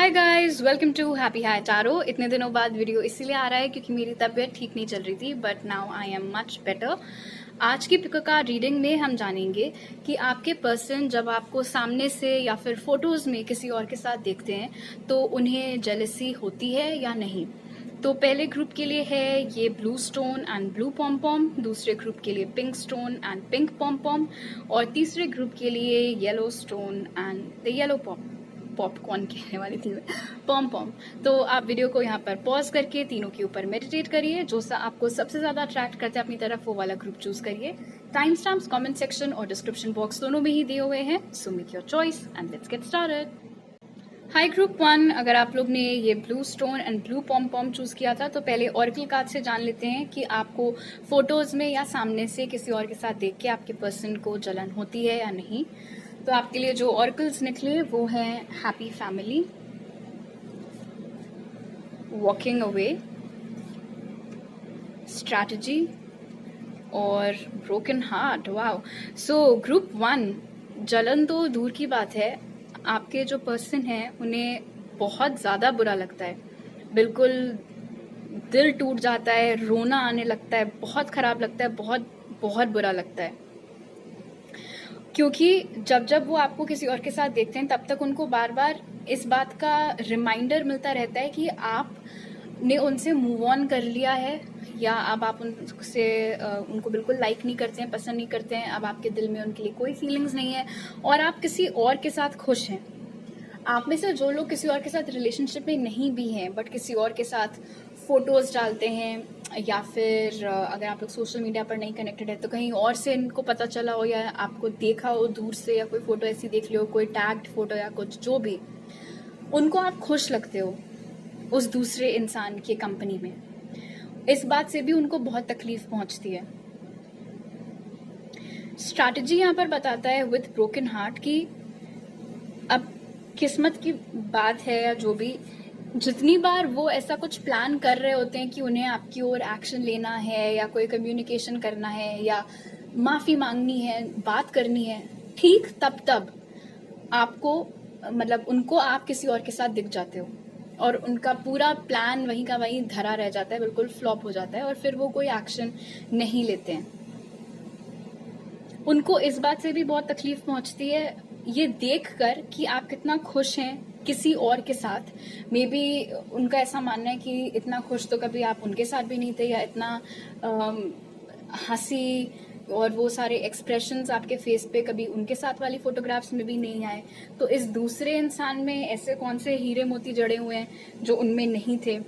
Hi guys, welcome to happy हाई टारो। इतने दिनों बाद वीडियो इसीलिए आ रहा है क्योंकि मेरी तबीयत ठीक नहीं चल रही थी, but now I am much better. आज की पिक कार्ड रीडिंग में हम जानेंगे कि आपके पर्सन जब आपको सामने से या फिर फोटोज में किसी और के साथ देखते हैं तो उन्हें जेलसी होती है या नहीं। तो पहले ग्रुप के लिए है ये blue stone and blue pom पॉम, दूसरे ग्रुप के लिए pink stone and pink pom पॉम, और तीसरे ग्रुप के लिए yellow stone and the yellow popcorn कहने वाली थी मैं, पॉम पॉम। तो आप वीडियो को यहाँ पर पॉज करके तीनों के ऊपर मेडिटेट करिए। जो सा आपको सबसे ज्यादा अट्रैक्ट करते हैं अपनी तरफ वो वाला ग्रुप चूज करिए। टाइम स्टैम्प्स कमेंट सेक्शन और डिस्क्रिप्शन बॉक्स दोनों में ही दिए हुए हैं, so make your choice and let's get started. Hi group 1, अगर आप लोग ने ये blue stone and blue pom pom choose किया था तो पहले ऑरेकल कार्ड से जान लेते हैं कि आपको फोटोज में या सामने से किसी और के साथ देख के आपके पर्सन को जलन होती है या नहीं। तो आपके लिए जो ऑरेकल्स निकले वो है happy family, walking away, strategy और broken heart. Wow. So group 1, जलन तो दूर की बात है, आपके जो पर्सन है उन्हें बहुत ज्यादा बुरा लगता है, बिल्कुल दिल टूट जाता है, रोना आने लगता है, बहुत खराब लगता है, बहुत बहुत बुरा लगता है। क्योंकि जब जब वो आपको किसी और के साथ देखते हैं तब तक उनको बार बार इस बात का रिमाइंडर मिलता रहता है कि आपने उनसे मूव ऑन कर लिया है, या अब आप उनसे उनको बिल्कुल लाइक नहीं करते हैं, पसंद नहीं करते हैं, अब आपके दिल में उनके लिए कोई फीलिंग्स नहीं है और आप किसी और के साथ खुश हैं। आप में से जो लोग किसी और के साथ रिलेशनशिप में नहीं भी हैं बट किसी और के साथ फोटोज डालते हैं, या फिर अगर आप लोग सोशल मीडिया पर नहीं कनेक्टेड है तो कहीं और से इनको पता चला हो या आपको देखा हो दूर से, या कोई फोटो ऐसी देख ली हो, कोई टैग्ड फोटो या कुछ, जो भी, उनको आप खुश लगते हो उस दूसरे इंसान की कंपनी में, इस बात से भी उनको बहुत तकलीफ पहुंचती है। स्ट्रैटेजी यहाँ पर बताता है विथ ब्रोकन हार्ट कि अब किस्मत की बात है या जो भी, जितनी बार वो ऐसा कुछ प्लान कर रहे होते हैं कि उन्हें आपकी ओर एक्शन लेना है या कोई कम्युनिकेशन करना है या माफी मांगनी है, बात करनी है, ठीक तब आपको मतलब उनको आप किसी और के साथ दिख जाते हो और उनका पूरा प्लान वहीं का वहीं धरा रह जाता है, बिल्कुल फ्लॉप हो जाता है और फिर वो कोई एक्शन नहीं लेते हैं। उनको इस बात से भी बहुत तकलीफ पहुंचती है ये देखकर कि आप कितना खुश हैं किसी और के साथ। मे बी उनका ऐसा मानना है कि इतना खुश तो कभी आप उनके साथ भी नहीं थे, या इतना हंसी और वो सारे एक्सप्रेशंस आपके फेस पे कभी उनके साथ वाली फोटोग्राफ्स में भी नहीं आए। तो इस दूसरे इंसान में ऐसे कौन से हीरे मोती जड़े हुए हैं जो उनमें नहीं थे।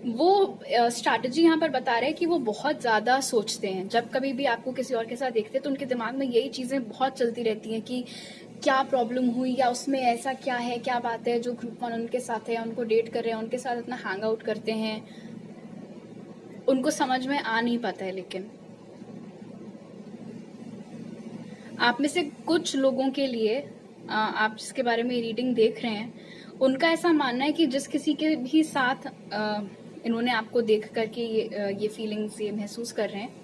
वो स्ट्रैटेजी यहाँ पर बता रहे हैं कि वो बहुत ज्यादा सोचते हैं। जब कभी भी आपको किसी और के साथ देखते हैं तो उनके दिमाग में यही चीजें बहुत चलती रहती हैं कि क्या प्रॉब्लम हुई, या उसमें ऐसा क्या है, क्या बात है जो ग्रुप 1 उनके साथ है, उनको डेट कर रहे हैं, उनके साथ इतना हैंग आउट करते हैं, उनको समझ में आ नहीं पाता है। लेकिन आप में से कुछ लोगों के लिए, आप जिसके बारे में रीडिंग देख रहे हैं, उनका ऐसा मानना है कि जिस किसी के भी साथ इन्होंने आपको देख करके ये फीलिंग्स ये महसूस कर रहे हैं,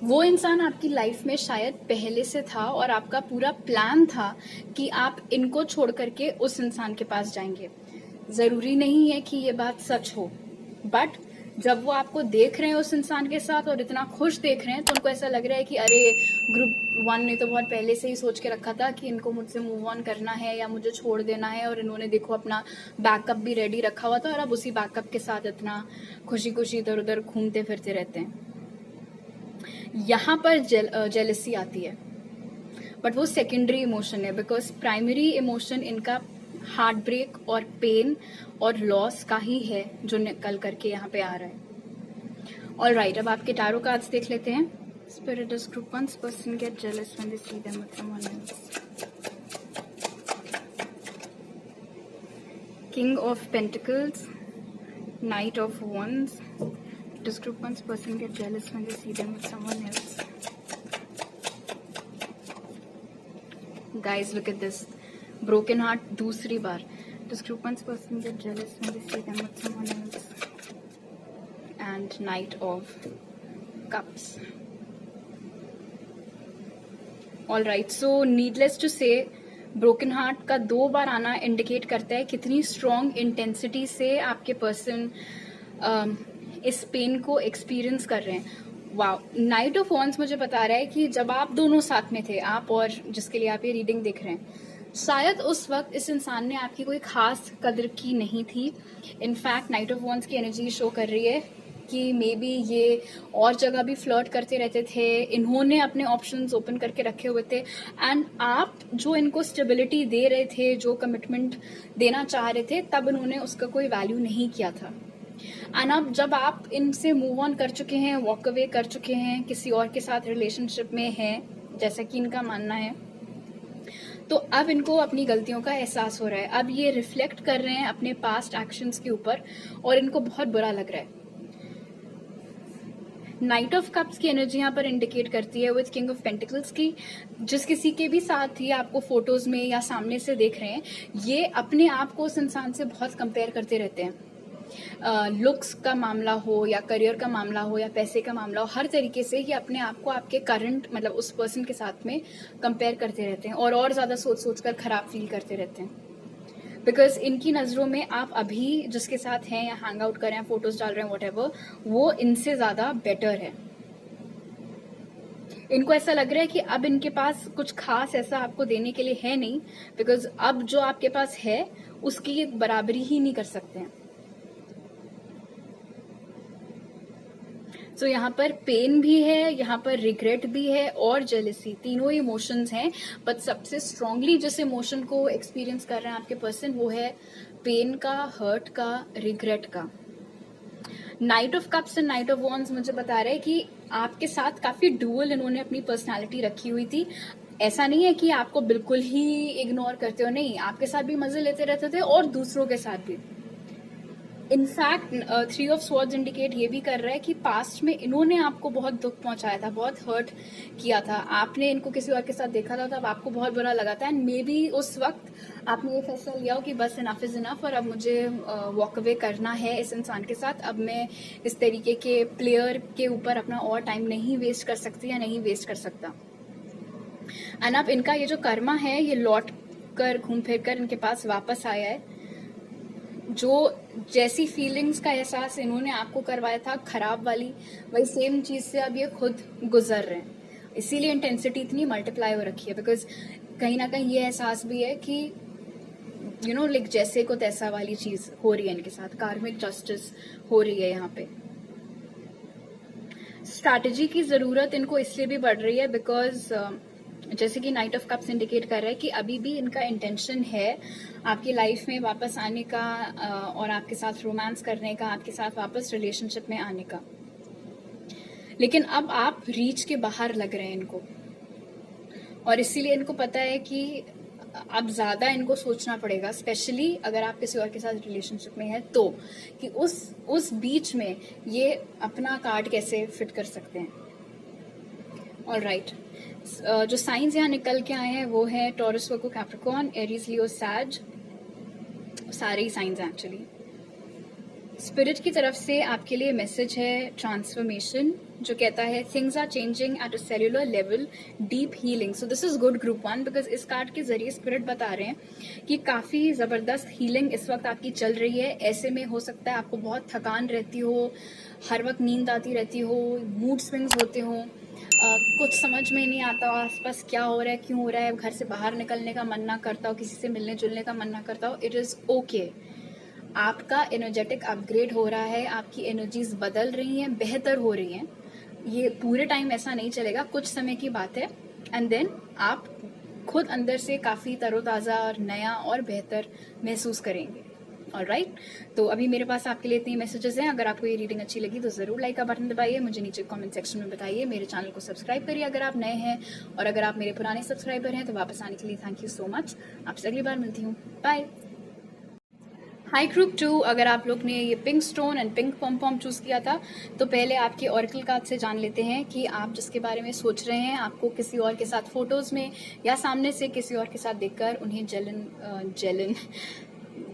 वो इंसान आपकी लाइफ में शायद पहले से था और आपका पूरा प्लान था कि आप इनको छोड़ करके उस इंसान के पास जाएंगे। जरूरी नहीं है कि ये बात सच हो, बट जब वो आपको देख रहे हैं उस इंसान के साथ और इतना खुश देख रहे हैं तो उनको ऐसा लग रहा है कि अरे, ग्रुप 1 ने तो बहुत पहले से ही सोच के रखा था कि इनको मुझसे मूव ऑन करना है या मुझे छोड़ देना है, और इन्होंने देखो अपना बैकअप भी रेडी रखा हुआ था और अब उसी बैकअप के साथ इतना खुशी खुशी इधर उधर घूमते फिरते रहते हैं। यहाँ पर जेलसी आती है, बट वो सेकेंडरी इमोशन है, बिकॉज प्राइमरी इमोशन इनका हार्ट ब्रेक और पेन और लॉस का ही है जो निकल करके यहाँ पे आ रहा है। ऑल राइट, अब आपके टैरो कार्ड्स देख लेते हैं। Spirit, does group 1's person get jealous when they see them with someone else? King of Pentacles, Knight of Wands. Does group 1's person get jealous when they see them with someone else? Guys, look at this. Broken heart दूसरी बार. Does group 1's person get jealous when they see them with someone else? And Knight of Cups. All right, so needless to say, broken heart का 2 बार आना indicate करता है कितनी strong intensity से आपके person इस pen को एक्सपीरियंस कर रहे हैं। वाओ, नाइट ऑफ वॉन्ड्स मुझे बता रहा है कि जब आप दोनों साथ में थे, आप और जिसके लिए आप ये रीडिंग देख रहे हैं, शायद उस वक्त इस इंसान ने आपकी कोई खास कदर की नहीं थी। इनफैक्ट नाइट ऑफ वॉन्ड्स की एनर्जी शो कर रही है कि मे बी ये और जगह भी फ्लर्ट करते रहते थे, इन्होंने अपने ऑप्शंस ओपन करके रखे हुए थे, एंड आप जो इनको स्टेबिलिटी दे रहे थे, जो कमिटमेंट देना चाह रहे थे, तब इन्होंने उसका कोई वैल्यू नहीं किया था। एंड अब जब आप इनसे मूव ऑन कर चुके हैं, वॉक अवे कर चुके हैं, किसी और के साथ रिलेशनशिप में हैं, जैसा कि इनका मानना है, तो अब इनको अपनी गलतियों का एहसास हो रहा है। अब ये रिफ्लेक्ट कर रहे हैं अपने पास्ट एक्शंस के ऊपर और इनको बहुत बुरा लग रहा है। नाइट ऑफ कप्स की एनर्जी यहाँ पर इंडिकेट करती है विद किंग ऑफ पेंटिकल्स की। जिस किसी के भी साथ ही आपको फोटोज में या सामने से देख रहे हैं, ये अपने आप को उस इंसान से बहुत कंपेयर करते रहते हैं। लुक्स का मामला हो या करियर का मामला हो या पैसे का मामला हो, हर तरीके से ये अपने आप को आपके करंट मतलब उस पर्सन के साथ में कंपेयर करते रहते हैं और ज़्यादा सोच कर खराब फील करते रहते हैं। बिकॉज इनकी नज़रों में आप अभी जिसके साथ हैं या हैंग आउट कर रहे हैं, फोटोज डाल रहे हैं, व्हाटएवर, वो इनसे ज़्यादा बेटर है। इनको ऐसा लग रहा है कि अब इनके पास कुछ खास ऐसा आपको देने के लिए है नहीं, बिकॉज अब जो आपके पास है उसकी ये बराबरी ही नहीं कर सकते हैं। तो यहाँ पर पेन भी है, यहाँ पर रिग्रेट भी है और जेलसी, तीनों इमोशंस हैं। बट सबसे स्ट्रांगली जिस इमोशन को एक्सपीरियंस कर रहे हैं आपके पर्सन, वो है पेन का, हर्ट का, रिग्रेट का। Night of cups and night of wands मुझे बता रहे हैं कि आपके साथ काफी डुअल इन्होंने अपनी पर्सनालिटी रखी हुई थी। ऐसा नहीं है कि आपको बिल्कुल ही इग्नोर करते हो, नहीं, आपके साथ भी मजे लेते रहते थे और दूसरों के साथ भी। इनफैक्ट 3 ऑफ स्वॉर्ड्स इंडिकेट ये भी कर रहा है कि पास्ट में इन्होंने आपको बहुत दुख पहुंचाया था, बहुत हर्ट किया था। आपने इनको किसी और के साथ देखा था, तब आपको बहुत बुरा लगा था, एंड मे बी उस वक्त आपने ये फैसला लिया हो कि बस इनफ इज इनफ और अब मुझे वॉक अवे करना है इस इंसान के साथ। अब मैं इस तरीके के प्लेयर के ऊपर अपना और टाइम नहीं वेस्ट कर सकती या नहीं वेस्ट कर सकता। एंड अब इनका ये जो कर्मा है, ये लौट कर घूम फिर कर इनके पास वापस आया है। जो जैसी फीलिंग्स का एहसास इन्होंने आपको करवाया था खराब वाली, वही सेम चीज से अब ये खुद गुजर रहे हैं। इसीलिए इंटेंसिटी इतनी मल्टीप्लाई हो रखी है, बिकॉज कहीं ना कहीं ये एहसास भी है कि यू नो लाइक जैसे को तैसा वाली चीज हो रही है इनके साथ, कार्मिक जस्टिस हो रही है यहाँ पे। स्ट्रैटेजी की जरूरत इनको इसलिए भी बढ़ रही है बिकॉज जैसे कि नाइट ऑफ कप्स इंडिकेट कर रहा है कि अभी भी इनका इंटेंशन है आपकी लाइफ में वापस आने का और आपके साथ रोमांस करने का, आपके साथ वापस रिलेशनशिप में आने का। लेकिन अब आप रीच के बाहर लग रहे हैं इनको, और इसीलिए इनको पता है कि अब ज्यादा इनको सोचना पड़ेगा, स्पेशली अगर आप किसी और के साथ रिलेशनशिप में है तो, कि उस बीच में ये अपना कार्ड कैसे फिट कर सकते हैं। ऑलराइट, जो साइंस यहाँ निकल के आए हैं वो है टॉरस, वर्गो, कैप्रिकॉर्न, एरीज, लियो, सैज, सारे ही साइंस एक्चुअली। स्पिरिट की तरफ से आपके लिए मैसेज है ट्रांसफॉर्मेशन, जो कहता है things are changing at a cellular level, deep healing. So this is good group 1, because इस कार्ड के जरिए स्पिरिट बता रहे हैं कि काफी जबरदस्त हीलिंग इस वक्त आपकी चल रही है। ऐसे में हो सकता है आपको बहुत थकान रहती हो, हर वक्त नींद आती रहती हो, मूड स्विंग्स होते हो, कुछ समझ में नहीं आता आसपास क्या हो रहा है, क्यों हो रहा है, घर से बाहर निकलने का मन ना करता हो, किसी से मिलने जुलने का मन ना करता हो। इट इज ओके, आपका एनर्जेटिक अपग्रेड हो रहा है, आपकी एनर्जीज बदल रही हैं, बेहतर हो रही हैं। ये पूरे टाइम ऐसा नहीं चलेगा, कुछ समय की बात है, एंड देन आप खुद अंदर से काफी तरोताजा और नया और बेहतर महसूस करेंगे। ऑलराइट, तो अभी मेरे पास आपके लिए इतने मैसेजेस हैं। अगर आपको ये रीडिंग अच्छी लगी तो जरूर लाइक का बटन दबाइए, मुझे नीचे कमेंट सेक्शन में बताइए, मेरे चैनल को सब्सक्राइब करिए अगर आप नए हैं, और अगर आप मेरे पुराने सब्सक्राइबर हैं तो वापस आने के लिए थैंक यू सो मच। आपसे अगली बार मिलती हूँ, बाय। हाई ग्रुप 2, अगर आप लोग ने ये pink stone and pink pom pom choose किया था तो पहले आपके ऑरेकल कार्ड से जान लेते हैं कि आप जिसके बारे में सोच रहे हैं, आपको किसी और के साथ फोटोज में या सामने से किसी और के साथ देखकर उन्हें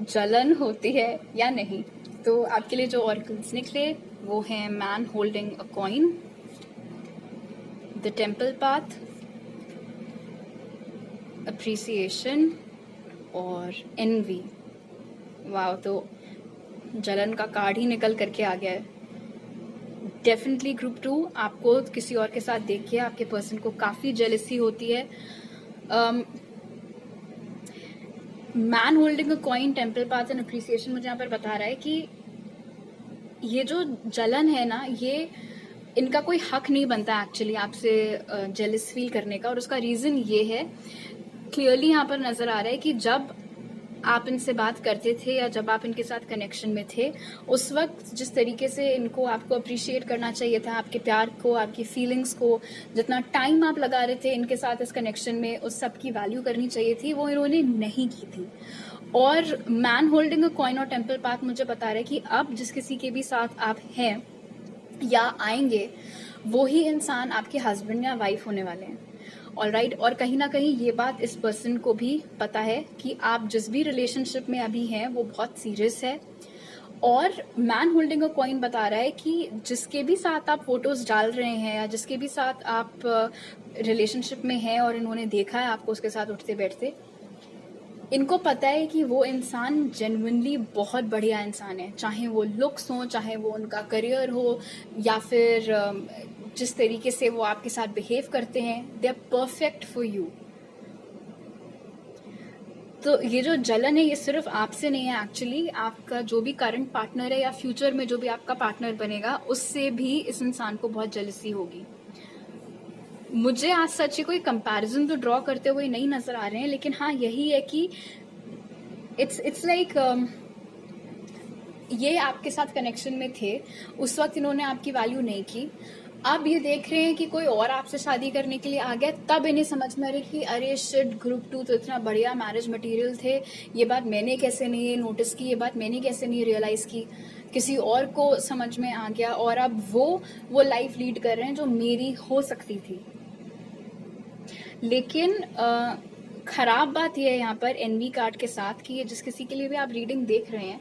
जलन होती है या नहीं। तो आपके लिए जो ऑरेकल्स निकले वो हैं man holding a coin, the temple path, appreciation और एनवी। वाह, तो जलन का कार्ड ही निकल करके आ गया है। डेफिनेटली ग्रुप 2, आपको किसी और के साथ देख के आपके पर्सन को काफी जेलसी होती है। Man holding a coin, temple path and appreciation मुझे यहाँ पर बता रहा है कि ये जो जलन है ना, ये इनका कोई हक नहीं बनता एक्चुअली आपसे जेलस फील करने का। और उसका रीजन ये है, क्लियरली यहाँ पर नजर आ रहा है कि जब आप इनसे बात करते थे या जब आप इनके साथ कनेक्शन में थे, उस वक्त जिस तरीके से इनको आपको अप्रिशिएट करना चाहिए था, आपके प्यार को, आपकी फीलिंग्स को, जितना टाइम आप लगा रहे थे इनके साथ इस कनेक्शन में, उस सब की वैल्यू करनी चाहिए थी, वो इन्होंने नहीं की थी। और मैन होल्डिंग अ कॉइन और टेम्पल पाथ मुझे बता रहा है कि अब जिस किसी के भी साथ आप हैं या आएंगे, वो ही इंसान आपके हस्बैंड या वाइफ होने वाले हैं। ऑलराइट, और कहीं ना कहीं ये बात इस पर्सन को भी पता है कि आप जिस भी रिलेशनशिप में अभी हैं वो बहुत सीरियस है। और मैन होल्डिंग अ कॉइन बता रहा है कि जिसके भी साथ आप फोटोज डाल रहे हैं या जिसके भी साथ आप रिलेशनशिप में हैं और इन्होंने देखा है आपको उसके साथ उठते बैठते, इनको पता है कि वो इंसान जेन्युइनली बहुत बढ़िया इंसान है, चाहे वो लुक्स हो, चाहे वो उनका करियर हो, या फिर जिस तरीके से वो आपके साथ बिहेव करते हैं, they are perfect for you. तो ये जो जलन है ये सिर्फ आपसे नहीं है, एक्चुअली आपका जो भी करंट पार्टनर है या फ्यूचर में जो भी आपका पार्टनर बनेगा, उससे भी इस इंसान को बहुत जेलसी होगी। मुझे आज सच कोई कंपैरिजन तो ड्रॉ करते हुए नहीं नजर आ रहे हैं, लेकिन हाँ यही है कि इट्स लाइक ये आपके साथ कनेक्शन में थे, उस वक्त इन्होंने आपकी वैल्यू नहीं की। अब ये देख रहे हैं कि कोई और आपसे शादी करने के लिए आ गया, तब इन्हें समझ में आ रही कि अरे शिट, ग्रुप 2 तो इतना बढ़िया मैरिज मटेरियल थे, ये बात मैंने कैसे नहीं नोटिस की, ये बात मैंने कैसे नहीं रियलाइज की। किसी और को समझ में आ गया और अब वो लाइफ लीड कर रहे हैं जो मेरी हो सकती थी। लेकिन खराब बात यह है यहाँ पर एनवी कार्ड के साथ कि ये जिस किसी के लिए भी आप रीडिंग देख रहे हैं,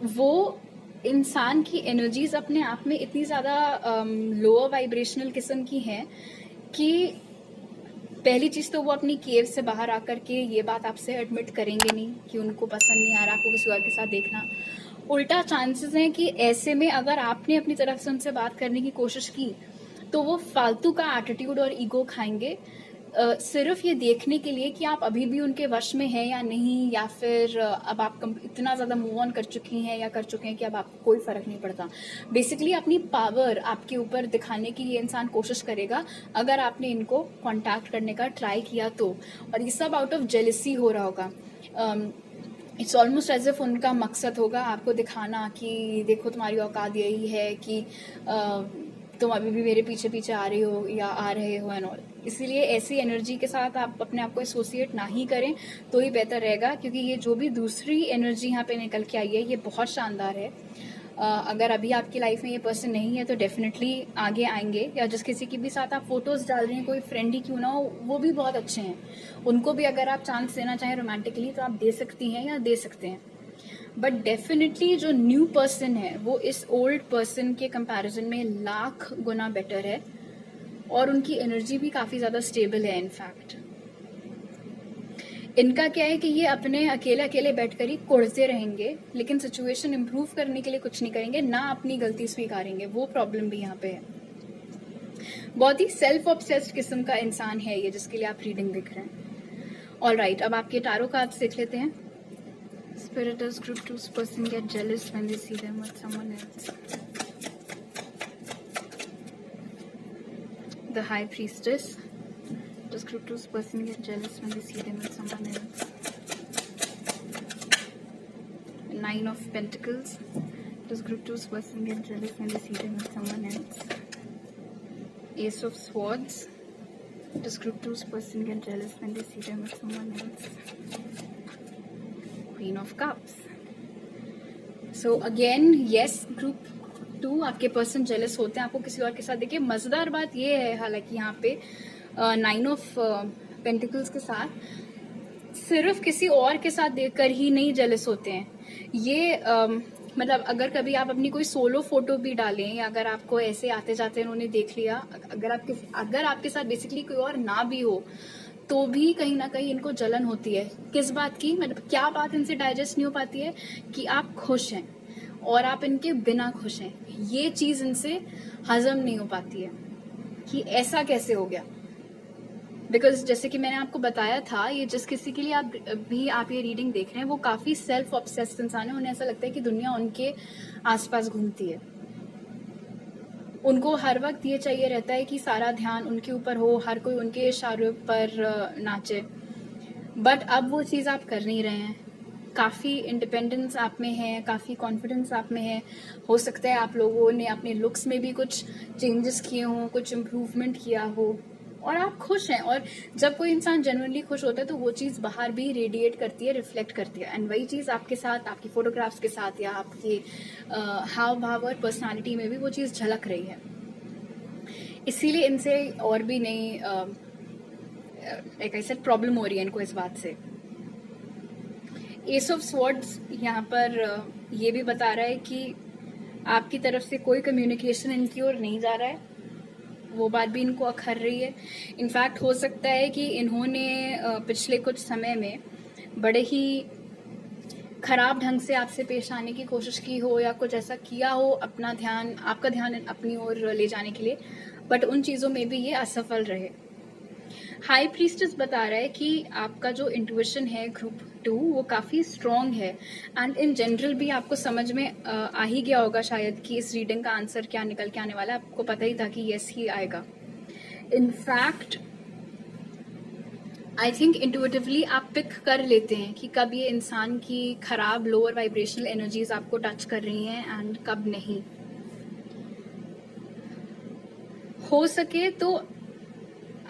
वो इंसान की एनर्जीज अपने आप में इतनी ज़्यादा लोअर वाइब्रेशनल किस्म की हैं कि पहली चीज़ तो वो अपनी केव से बाहर आकर के ये बात आपसे एडमिट करेंगे नहीं कि उनको पसंद नहीं आ रहा आपको किसी और के साथ देखना। उल्टा चांसेस हैं कि ऐसे में अगर आपने अपनी तरफ से उनसे बात करने की कोशिश की तो वो फालतू का एटीट्यूड और ईगो खाएंगे, सिर्फ ये देखने के लिए कि आप अभी भी उनके वश में हैं या नहीं, या फिर अब आप इतना ज़्यादा मूव ऑन कर चुकी हैं या कर चुके हैं कि अब आपको कोई फर्क नहीं पड़ता। बेसिकली अपनी पावर आपके ऊपर दिखाने की ये इंसान कोशिश करेगा अगर आपने इनको कांटेक्ट करने का ट्राई किया तो। और ये सब आउट ऑफ जेलसी हो रहा होगा। इट्स ऑलमोस्ट एज इफ उनका मकसद होगा आपको दिखाना कि देखो तुम्हारी औकात यही है कि तुम अभी भी मेरे पीछे पीछे आ रही हो या आ रहे हो एंड ऑल। इसीलिए ऐसी एनर्जी के साथ आप अपने आप को एसोसिएट ना ही करें तो ही बेहतर रहेगा, क्योंकि ये जो भी दूसरी एनर्जी यहाँ पे निकल के आई है ये बहुत शानदार है। अगर अभी आपकी लाइफ में ये पर्सन नहीं है तो डेफिनेटली आगे आएंगे, या जिस किसी की भी साथ आप फोटोज डाल रहे हैं, कोई फ्रेंड ही क्यों ना हो, वो भी बहुत अच्छे हैं। उनको भी अगर आप चांस देना चाहें रोमांटिकली तो आप दे सकती हैं या दे सकते हैं। बट डेफिनेटली जो न्यू पर्सन है वो इस ओल्ड पर्सन के कंपैरिजन में लाख गुना बेटर है और उनकी एनर्जी भी काफी ज्यादा स्टेबल है। इनफैक्ट इनका क्या है कि ये अपने अकेले अकेले बैठकर ही कुढ़ते रहेंगे, लेकिन सिचुएशन इंप्रूव करने के लिए कुछ नहीं करेंगे, ना अपनी गलती स्वीकारेंगे। वो प्रॉब्लम भी यहाँ पे है। बहुत ही सेल्फ ऑब्सेस्ड किस्म का इंसान है ये जिसके लिए आप रीडिंग देख रहे हैं। ऑलराइट, अब आपके टारो कार्ड्स देख लेते हैं। Spirit, does group 2's person get jealous when they see them with someone else? The High Priestess. Does group 2's person get jealous when they see them with someone else? Nine of Pentacles. Does group 2's person get jealous when they see them with someone else? Ace of Swords. Does group 2's person get jealous when they see them with someone else? Queen of Cups. So again, yes, group 2 आपके person jealous होते हैं आपको किसी और के साथ। देखिए मजेदार बात ये है, हालांकि यहाँ पे 9 ऑफ पेंटिकल्स के साथ सिर्फ किसी और के साथ देखकर ही नहीं जेलस होते हैं ये। मतलब अगर कभी आप अपनी कोई सोलो फोटो भी डालें या अगर आपको ऐसे आते जाते उन्होंने देख लिया, अगर आपके साथ बेसिकली कोई और ना भी हो, तो भी कहीं ना कहीं इनको जलन होती है। किस बात की, मतलब क्या बात इनसे डाइजेस्ट नहीं हो पाती है कि आप खुश हैं और आप इनके बिना खुश हैं। ये चीज इनसे हजम नहीं हो पाती है कि ऐसा कैसे हो गया। बिकॉज जैसे कि मैंने आपको बताया था, ये जिस किसी के लिए आप ये रीडिंग देख रहे हैं वो काफी सेल्फ ऑब्सेस्ड इंसान है। उन्हें ऐसा लगता है कि दुनिया उनके आसपास घूमती है। उनको हर वक्त ये चाहिए रहता है कि सारा ध्यान उनके ऊपर हो, हर कोई उनके इशारों पर नाचे। बट अब वो चीज़ आप कर नहीं रहे हैं। काफ़ी इंडिपेंडेंस आप में है, काफ़ी कॉन्फिडेंस आप में है। हो सकता है आप लोगों ने अपने लुक्स में भी कुछ चेंजेस किए हों, कुछ इम्प्रूवमेंट किया हो, और आप खुश हैं। और जब कोई इंसान जेन्युइनली खुश होता है तो वो चीज़ बाहर भी रेडिएट करती है, रिफ्लेक्ट करती है। एंड वही चीज़ आपके साथ, आपकी फोटोग्राफ्स के साथ या आपके हाव भाव और पर्सनालिटी में भी वो चीज़ झलक रही है। इसीलिए इनसे और भी नहीं लाइक आई सेड प्रॉब्लम हो रही है इनको इस बात से। एस ऑफ स्वॉर्ड्स यहाँ पर ये भी बता रहा है कि आपकी तरफ से कोई कम्युनिकेशन इनकी ओर नहीं जा रहा है। वो बात भी इनको अखर रही है। इनफैक्ट हो सकता है कि इन्होंने पिछले कुछ समय में बड़े ही खराब ढंग से आपसे पेश आने की कोशिश की हो या कुछ ऐसा किया हो आपका ध्यान अपनी ओर ले जाने के लिए, बट उन चीज़ों में भी ये असफल रहे। हाई प्रीस्टेस बता रहा है कि आपका जो इंट्यूशन है ग्रुप 2 वो काफ़ी स्ट्रॉन्ग है। एंड इन जनरल भी आपको समझ में आ ही गया होगा शायद कि इस रीडिंग का आंसर क्या निकल के आने वाला है। आपको पता ही था कि यस ही आएगा। इनफैक्ट आई थिंक इंट्यूटिवली आप पिक कर लेते हैं कि कब ये इंसान की खराब लोअर वाइब्रेशनल एनर्जीज आपको टच कर रही हैं एंड कब नहीं। हो सके तो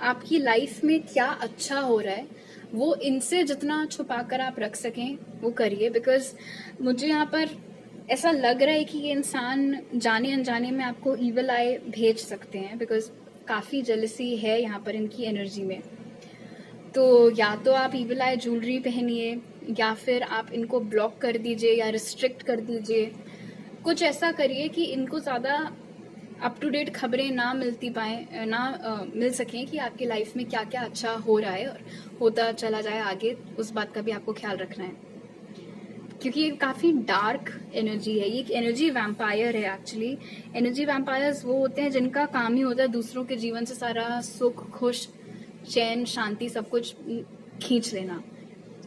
आपकी लाइफ में क्या अच्छा हो रहा है वो इनसे जितना छुपा कर आप रख सकें वो करिए। बिकॉज मुझे यहाँ पर ऐसा लग रहा है कि ये इंसान जाने अनजाने में आपको ईविल आई भेज सकते हैं। बिकॉज काफ़ी जेलसी है यहाँ पर इनकी एनर्जी में। तो या तो आप ईविल आई ज्वेलरी पहनिए या फिर आप इनको ब्लॉक कर दीजिए या रिस्ट्रिक्ट कर दीजिए। कुछ ऐसा करिए कि इनको ज़्यादा अप टू डेट खबरें ना मिल सकें कि आपकी लाइफ में क्या क्या अच्छा हो रहा है और होता चला जाए आगे। उस बात का भी आपको ख्याल रखना है क्योंकि ये काफ़ी डार्क एनर्जी है। ये एक एनर्जी वैम्पायर है एक्चुअली। एनर्जी वैम्पायर्स वो होते हैं जिनका काम ही होता है दूसरों के जीवन से सारा सुख, खुश, चैन, शांति सब कुछ खींच लेना।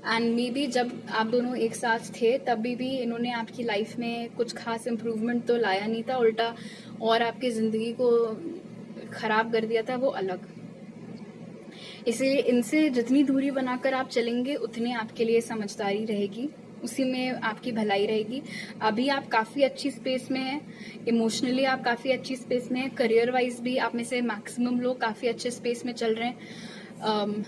एंड मे बी जब आप दोनों एक साथ थे तभी भी इन्होंने आपकी लाइफ में कुछ खास इम्प्रूवमेंट तो लाया नहीं था, उल्टा और आपकी ज़िंदगी को ख़राब कर दिया था, वो अलग। इसलिए इनसे जितनी दूरी बनाकर आप चलेंगे उतनी आपके लिए समझदारी रहेगी, उसी में आपकी भलाई रहेगी। अभी आप काफ़ी अच्छी स्पेस में हैं, इमोशनली आप काफ़ी अच्छी स्पेस में हैं, करियर वाइज भी आप में से मैक्सिमम लोग काफ़ी अच्छे स्पेस में चल रहे हैं।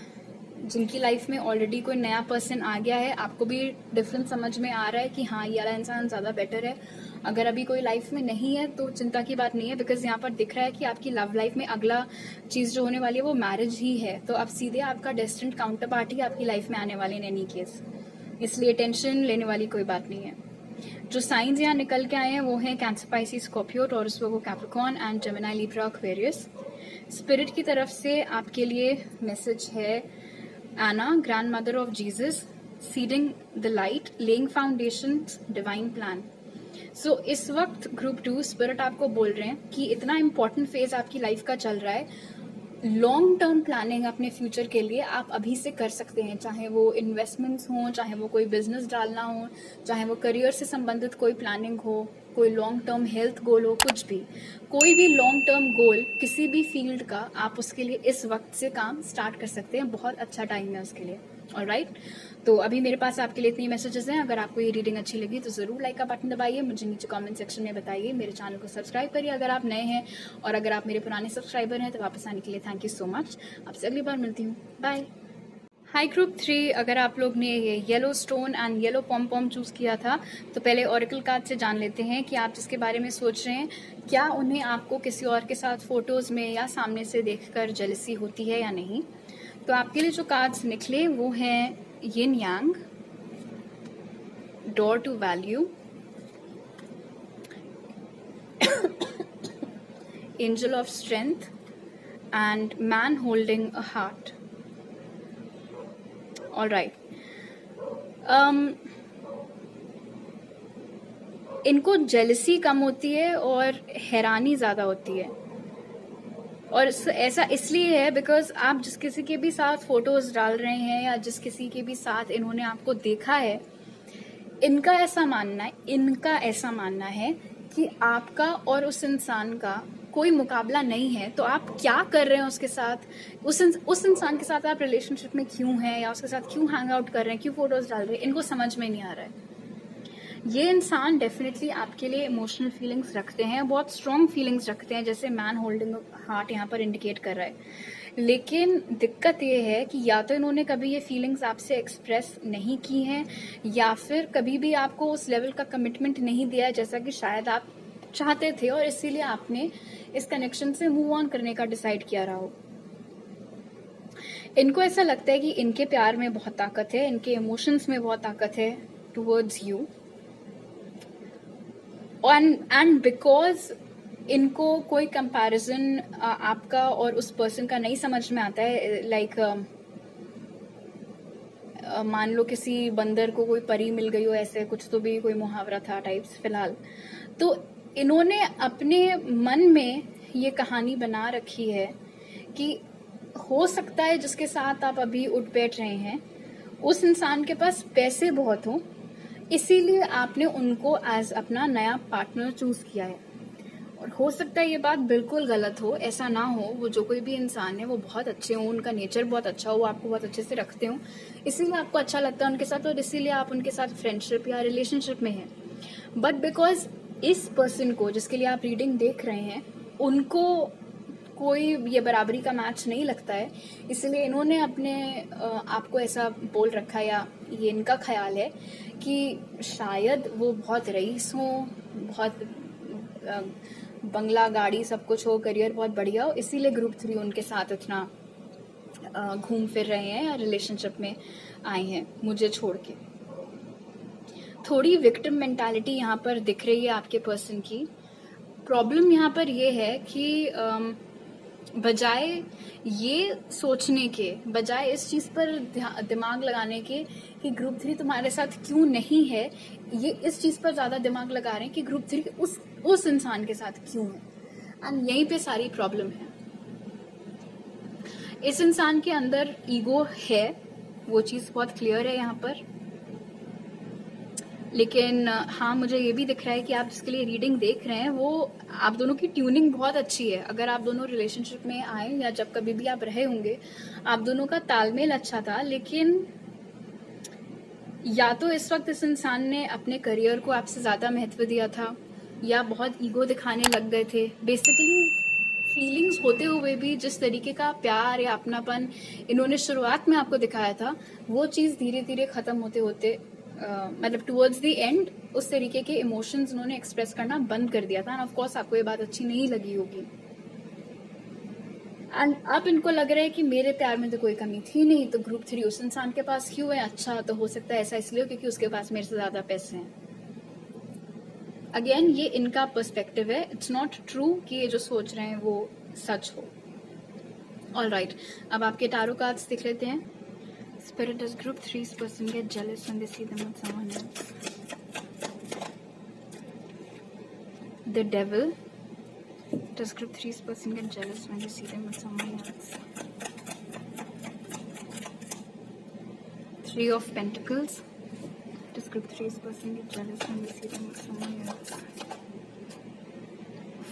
जिनकी लाइफ में ऑलरेडी कोई नया पर्सन आ गया है, आपको भी डिफरेंस समझ में आ रहा है कि हाँ ये वाला इंसान ज़्यादा बेटर है। अगर अभी कोई लाइफ में नहीं है तो चिंता की बात नहीं है। बिकॉज यहाँ पर दिख रहा है कि आपकी लव लाइफ में अगला चीज़ जो होने वाली है वो मैरिज ही है। तो अब सीधे आपका डेस्टिनेड काउंटर पार्ट ही आपकी लाइफ में आने वाले इन एनी केस, इसलिए टेंशन लेने वाली कोई बात नहीं है। जो साइंस यहाँ निकल के आए हैं वो हैं cancer, Pisces, Scorpio, taurus, Virgo, Capricorn and Gemini, Libra, Aquarius. Spirit की तरफ से आपके लिए मैसेज है Anna, grandmother of Jesus, seeding the light, laying foundations, divine plan. So इस वक्त ग्रुप 2 स्पिरिट आपको बोल रहे हैं कि इतना इम्पोर्टेंट फेज आपकी लाइफ का चल रहा है। लॉन्ग टर्म प्लानिंग अपने फ्यूचर के लिए आप अभी से कर सकते हैं, चाहे वो इन्वेस्टमेंट्स हों, चाहे वो कोई बिजनेस डालना हो, चाहे वो करियर से संबंधित कोई प्लानिंग हो, कोई लॉन्ग टर्म हेल्थ गोल हो, कुछ भी, कोई भी लॉन्ग टर्म गोल किसी भी फील्ड का, आप उसके लिए इस वक्त से काम स्टार्ट कर सकते हैं। बहुत अच्छा टाइम है उसके लिए। ऑलराइट, तो अभी मेरे पास आपके लिए इतनी मैसेजेस हैं। अगर आपको ये रीडिंग अच्छी लगी तो ज़रूर लाइक का बटन दबाइए, मुझे नीचे कमेंट सेक्शन में बताइए, मेरे चैनल को सब्सक्राइब करिए अगर आप नए हैं, और अगर आप मेरे पुराने सब्सक्राइबर हैं तो वापस आने के लिए थैंक यू सो मच। आपसे अगली बार मिलती हूँ, बाय। हाई ग्रुप 3, अगर आप लोग ने ये yellow stone and yellow pom pom choose किया था तो पहले ऑरेकल कार्ड से जान लेते हैं कि आप जिसके बारे में सोच रहे हैं क्या उन्हें आपको किसी और के साथ फोटोज़ में या सामने से देखकर जेलसी होती है या नहीं। तो आपके लिए जो कार्ड्स निकले वो हैं yin yang, door to value, angel of strength and man holding a heart. All right. इनको जेलसी कम होती है और हैरानी ज़्यादा होती है, और ऐसा इसलिए है बिकॉज आप जिस किसी के भी साथ फोटोज डाल रहे हैं या जिस किसी के भी साथ इन्होंने आपको देखा है, इनका ऐसा मानना है कि आपका और उस इंसान का कोई मुकाबला नहीं है। तो आप क्या कर रहे हैं उसके साथ, उस इंसान के साथ आप रिलेशनशिप में क्यों हैं, या उसके साथ क्यों हैंग आउट कर रहे हैं, क्यों फोटोज डाल रहे हैं, इनको समझ में नहीं आ रहा है। ये इंसान डेफिनेटली आपके लिए इमोशनल फीलिंग्स रखते हैं, बहुत स्ट्रॉन्ग फीलिंग्स रखते हैं, जैसे मैन होल्डिंग हार्ट यहाँ पर इंडिकेट कर रहा है। लेकिन दिक्कत ये है कि या तो इन्होंने कभी ये फीलिंग्स आपसे एक्सप्रेस नहीं की हैं, या फिर कभी भी आपको उस लेवल का कमिटमेंट नहीं दिया जैसा कि शायद आप चाहते थे, और इसीलिए आपने इस कनेक्शन से मूव ऑन करने का डिसाइड किया रहा हो। इनको ऐसा लगता है कि इनके प्यार में बहुत ताकत है, इनके इमोशंस में बहुत ताकत है टुवर्ड्स यू, एंड बिकॉज इनको कोई कंपैरिजन आपका और उस पर्सन का नहीं समझ में आता है। लाइक मान लो किसी बंदर को कोई परी मिल गई हो, ऐसे कुछ तो भी कोई मुहावरा था टाइप्स फिलहाल, तो इन्होंने अपने मन में ये कहानी बना रखी है कि हो सकता है जिसके साथ आप अभी उठ बैठ रहे हैं उस इंसान के पास पैसे बहुत हों, इसीलिए आपने उनको एज अपना नया पार्टनर चूज किया है। और हो सकता है ये बात बिल्कुल गलत हो, ऐसा ना हो। वो जो कोई भी इंसान है वो बहुत अच्छे हो, उनका नेचर बहुत अच्छा हो, वो आपको बहुत अच्छे से रखते हो, इसीलिए आपको अच्छा लगता है उनके साथ, और इसीलिए आप उनके साथ फ्रेंडशिप या रिलेशनशिप में हैं। बट बिकॉज इस पर्सन को जिसके लिए आप रीडिंग देख रहे हैं, उनको कोई ये बराबरी का मैच नहीं लगता है, इसलिए इन्होंने अपने आपको ऐसा बोल रखा, या ये इनका ख्याल है कि शायद वो बहुत रईस हो, बहुत बंगला गाड़ी सब कुछ हो, करियर बहुत बढ़िया हो, इसीलिए ग्रुप 3 उनके साथ इतना घूम फिर रहे हैं या रिलेशनशिप में आए हैं मुझे छोड़ के। थोड़ी विक्टिम मेंटालिटी यहाँ पर दिख रही है आपके पर्सन की। प्रॉब्लम यहाँ पर ये है कि बजाय ये सोचने के, बजाय इस चीज़ पर दिमाग लगाने के कि ग्रुप 3 तुम्हारे साथ क्यों नहीं है, ये इस चीज़ पर ज़्यादा दिमाग लगा रहे हैं कि ग्रुप 3 उस इंसान के साथ क्यों है। एंड यहीं पे सारी प्रॉब्लम है। इस इंसान के अंदर ईगो है, वो चीज़ बहुत क्लियर है यहाँ पर। लेकिन हाँ, मुझे ये भी दिख रहा है कि आप जिसके लिए रीडिंग देख रहे हैं वो आप दोनों की ट्यूनिंग बहुत अच्छी है। अगर आप दोनों रिलेशनशिप में आए या जब कभी भी आप रहे होंगे, आप दोनों का तालमेल अच्छा था। लेकिन या तो इस वक्त इस इंसान ने अपने करियर को आपसे ज़्यादा महत्व दिया था, या बहुत ईगो दिखाने लग गए थे। बेसिकली फीलिंग्स होते हुए भी जिस तरीके का प्यार या अपनापन इन्होंने शुरुआत में आपको दिखाया था, वो चीज़ धीरे धीरे ख़त्म होते होते मतलब टुवर्ड्स द एंड उस तरीके के इमोशंस उन्होंने एक्सप्रेस करना बंद कर दिया था। एंड ऑफ कोर्स आपको ये बात अच्छी नहीं लगी होगी। एंड अब इनको लग रहा है कि मेरे प्यार में तो कोई कमी थी नहीं, तो ग्रुप 3 उस इंसान के पास क्यों है। अच्छा, तो हो सकता है ऐसा इसलिए क्योंकि उसके पास मेरे से ज़्यादा पैसे हैं। अगेन, ये इनका पर्सपेक्टिव है, इट्स नॉट ट्रू कि ये जो सोच रहे हैं वो सच हो। ऑल राइट, अब आपके टारो कार्ड्स देख लेते हैं। Spirit, does group 3's person get jealous when they see them with someone else? The devil. Does group 3's person get jealous when they see them with someone else? 3 of Pentacles. Does group 3's person get jealous when they see them with someone else?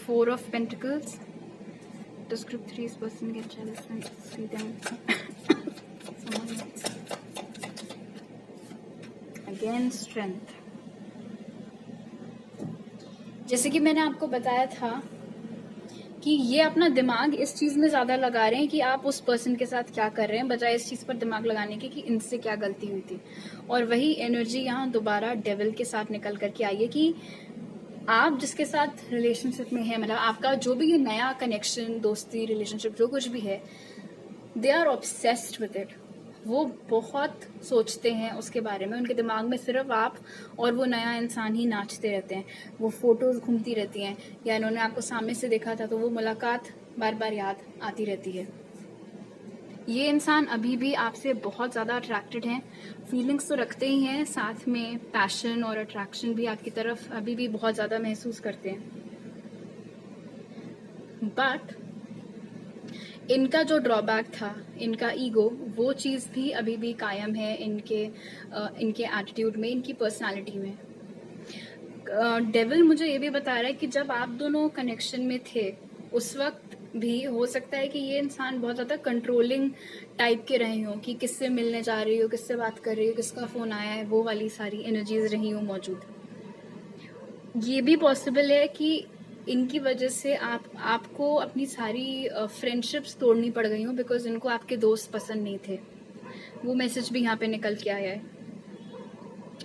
4 of Pentacles. Does group 3's person get jealous when they see them with someone else? Again, strength. जैसे कि मैंने आपको बताया था कि ये अपना दिमाग इस चीज में ज्यादा लगा रहे हैं कि आप उस पर्सन के साथ क्या कर रहे हैं, बजाय इस चीज पर दिमाग लगाने के कि इनसे क्या गलती हुई थी। और वही एनर्जी यहाँ दोबारा डेविल के साथ निकल करके आई है कि आप जिसके साथ रिलेशनशिप में है, मतलब आपका जो भी ये नया कनेक्शन, दोस्ती, रिलेशनशिप जो कुछ भी है, they are obsessed with it. वो बहुत सोचते हैं उसके बारे में, उनके दिमाग में सिर्फ आप और वो नया इंसान ही नाचते रहते हैं। वो फोटोज घूमती रहती हैं, या इन्होंने आपको सामने से देखा था तो वो मुलाकात बार बार याद आती रहती है। ये इंसान अभी भी आपसे बहुत ज़्यादा अट्रैक्टेड हैं, फीलिंग्स तो रखते ही हैं, साथ में पैशन और अट्रैक्शन भी आपकी तरफ अभी भी बहुत ज़्यादा महसूस करते हैं। बट इनका जो ड्रॉबैक था, इनका ईगो, वो चीज़ भी अभी भी कायम है इनके एटीट्यूड में, इनकी पर्सनालिटी में। डेविल मुझे ये भी बता रहा है कि जब आप दोनों कनेक्शन में थे उस वक्त भी हो सकता है कि ये इंसान बहुत ज़्यादा कंट्रोलिंग टाइप के रहे हों, कि किससे मिलने जा रही हो, किससे बात कर रही हो, किसका फ़ोन आया है, वो वाली सारी एनर्जीज रही हों मौजूद। ये भी पॉसिबल है कि इनकी वजह से आपको अपनी सारी फ्रेंडशिप्स तोड़नी पड़ गई हों, बिकॉज इनको आपके दोस्त पसंद नहीं थे। वो मैसेज भी यहाँ पे निकल के आया है।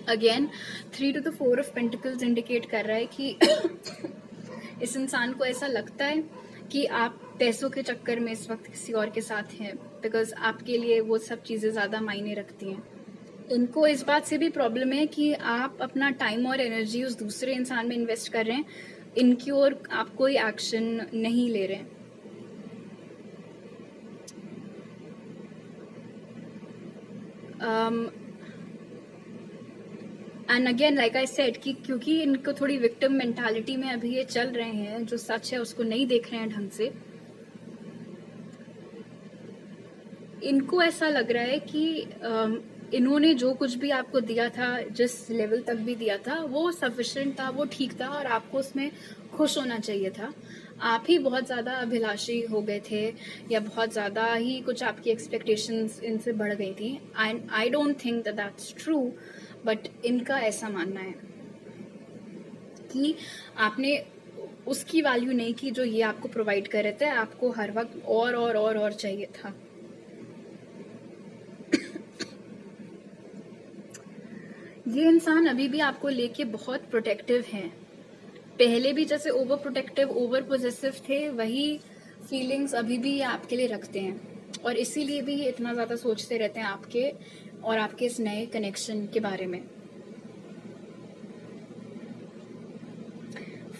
Again 3 to the 4 of Pentacles indicate कर रहा है कि इस इंसान को ऐसा लगता है कि आप पैसों के चक्कर में इस वक्त किसी और के साथ हैं, बिकॉज आपके लिए वो सब चीज़ें ज़्यादा मायने रखती हैं। इनको इस बात से भी प्रॉब्लम है कि आप अपना टाइम और एनर्जी उस दूसरे इंसान में इन्वेस्ट कर रहे हैं, इनकी ओर आप कोई एक्शन नहीं ले रहे हैं। And again like I said कि क्योंकि इनको थोड़ी विक्टिम मेंटालिटी में अभी ये चल रहे हैं, जो सच है उसको नहीं देख रहे हैं ढंग से, इनको ऐसा लग रहा है कि इन्होंने जो कुछ भी आपको दिया था, जिस लेवल तक भी दिया था, वो सफिशिएंट था, वो ठीक था और आपको उसमें खुश होना चाहिए था। आप ही बहुत ज़्यादा अभिलाषी हो गए थे, या बहुत ज़्यादा ही कुछ आपकी एक्सपेक्टेशंस इनसे बढ़ गई थी। I don't think that's true, but इनका ऐसा मानना है कि आपने उसकी वैल्यू नहीं की जो ये आपको प्रोवाइड कर रहे थे, आपको हर वक्त और चाहिए था। ये इंसान अभी भी आपको लेके बहुत प्रोटेक्टिव हैं। पहले भी जैसे ओवर प्रोटेक्टिव, ओवर पोजेसिव थे, वही फीलिंग्स अभी भी ये आपके लिए रखते हैं, और इसीलिए भी ये इतना ज़्यादा सोचते रहते हैं आपके और आपके इस नए कनेक्शन के बारे में।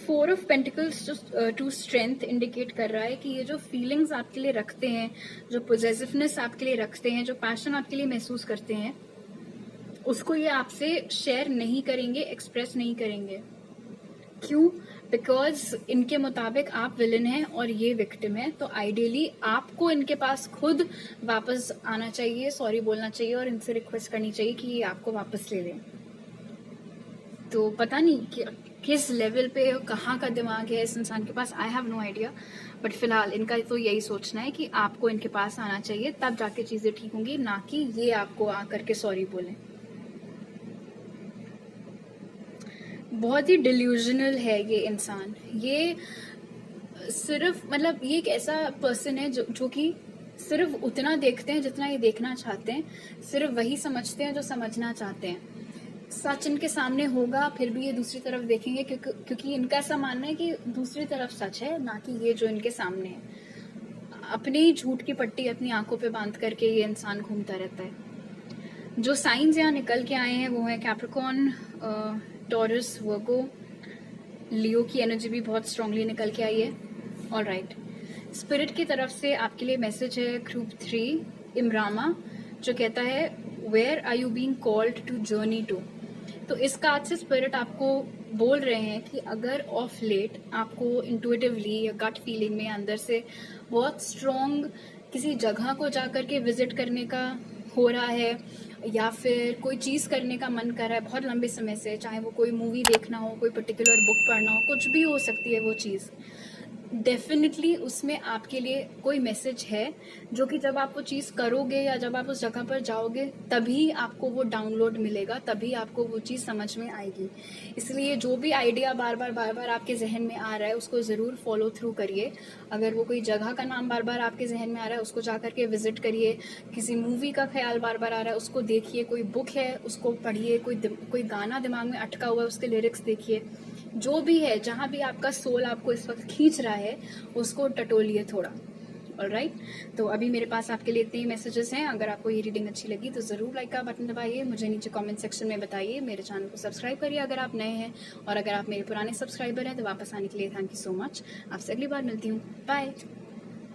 4 of Pentacles to strength indicate कर रहा है कि ये जो फीलिंग्स आपके लिए रखते हैं, जो पोजेसिवनेस आपके लिए रखते हैं, जो पैशन आपके लिए महसूस करते हैं, उसको ये आपसे शेयर नहीं करेंगे, एक्सप्रेस नहीं करेंगे। क्यों? बिकॉज इनके मुताबिक आप विलन हैं और ये विक्टिम है, तो आइडियली आपको इनके पास खुद वापस आना चाहिए, सॉरी बोलना चाहिए और इनसे रिक्वेस्ट करनी चाहिए कि ये आपको वापस ले लें। तो पता नहीं कि किस लेवल पे, कहाँ का दिमाग है इस इंसान के पास, I have no idea, but फिलहाल इनका तो यही सोचना है कि आपको इनके पास आना चाहिए, तब जाके चीजें ठीक होंगी, ना कि ये आपको आकर के सॉरी बोलें। बहुत ही डिल्यूजनल है ये इंसान। ये सिर्फ मतलब ये एक ऐसा पर्सन है जो कि सिर्फ उतना देखते हैं जितना ये देखना चाहते हैं, सिर्फ वही समझते हैं जो समझना चाहते हैं। सच इनके सामने होगा फिर भी ये दूसरी तरफ देखेंगे, क्योंकि इनका ऐसा मानना है कि दूसरी तरफ सच है, ना कि ये जो इनके सामने है। अपनी झूठ की पट्टी अपनी आंखों पे बांध करके ये इंसान घूमता रहता है। जो साइंस यहाँ निकल के आए हैं वो है कैप्रिकॉर्न, टॉरस, वर्गो, लियो की एनर्जी भी बहुत स्ट्रांगली निकल के आई है। ऑलराइट, स्पिरिट की तरफ से आपके लिए मैसेज है ग्रुप 3 इमरामा, जो कहता है where are you being called to journey to. तो इस कार्ड से स्पिरिट आपको बोल रहे हैं कि अगर ऑफ लेट आपको इंट्यूटिवली या गट फीलिंग में अंदर से बहुत स्ट्रॉन्ग किसी जगह को जाकर के विजिट करने का हो रहा है, या फिर कोई चीज़ करने का मन कर रहा है बहुत लंबे समय से, चाहे वो कोई मूवी देखना हो, कोई पर्टिकुलर बुक पढ़ना हो, कुछ भी हो सकती है वो चीज़, डेफिनेटली उसमें आपके लिए कोई मैसेज है, जो कि जब आप वो चीज़ करोगे या जब आप उस जगह पर जाओगे तभी आपको वो डाउनलोड मिलेगा, तभी आपको वो चीज़ समझ में आएगी। इसलिए जो भी आइडिया बार बार आपके जहन में आ रहा है उसको ज़रूर फॉलो थ्रू करिए। अगर वो कोई जगह का नाम बार बार आपके जहन में आ रहा है उसको जा करके विजिट करिए, किसी मूवी का ख्याल बार बार आ रहा है उसको देखिए, कोई बुक है उसको पढ़िए, कोई गाना दिमाग में अटका हुआ है उसके लिरिक्स देखिए, जो भी है, जहाँ भी आपका सोल आपको इस वक्त खींच रहा है उसको टटोलिए थोड़ा। ऑलराइट, तो अभी मेरे पास आपके लिए इतने ही मैसेजेस हैं। अगर आपको ये रीडिंग अच्छी लगी तो ज़रूर लाइक का बटन दबाइए, मुझे नीचे कमेंट सेक्शन में बताइए, मेरे चैनल को सब्सक्राइब करिए अगर आप नए हैं, और अगर आप मेरे पुराने सब्सक्राइबर हैं तो वापस आने के लिए थैंक यू सो मच। आपसे अगली बार मिलती हूँ, बाय।